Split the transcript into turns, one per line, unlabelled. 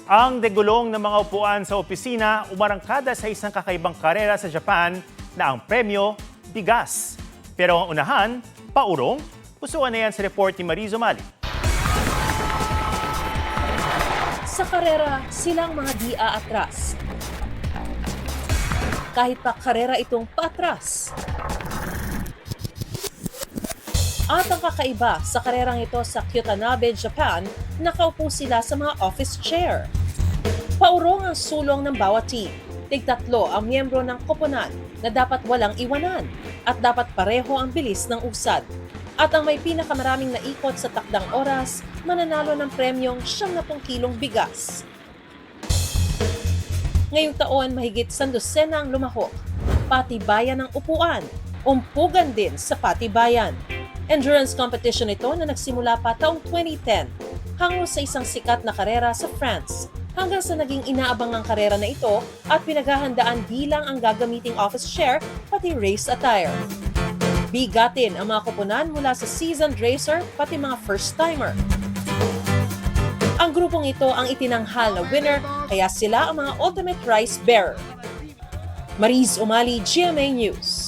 Ang degulong ng mga upuan sa opisina umarangkada sa isang kakaibang karera sa Japan na ang premyo, bigas. Pero ang unahan, paurong. Pusuan na yan sa report ni Marizo Mali.
Sa karera, silang mga di aatras. Kahit pa karera itong paatras. At ang kakaiba sa karerang ito sa Kyotanabe, Japan, nakaupo sila sa mga office chair. Paurong ang sulong ng bawat team. Tig-tatlo ang miyembro ng koponan na dapat walang iwanan at dapat pareho ang bilis ng usad. At ang may pinakamaraming naikot sa takdang oras, mananalo ng premyong 70 kilong bigas. Ngayong taon, mahigit 100 ang lumahok. Patibayan ng upuan, umpugan din sa patibayan. Endurance competition ito na nagsimula pa taong 2010, hango sa isang sikat na karera sa France, hanggang sa naging inaabangang karera na ito at pinaghahandaan bilang ang gagamiting office chair pati race attire. Bigatin ang mga koponan mula sa seasoned racer pati mga first-timer. Ang grupong ito ang itinanghal na winner, kaya sila ang mga ultimate rice bearer. Mariz Umali, GMA News.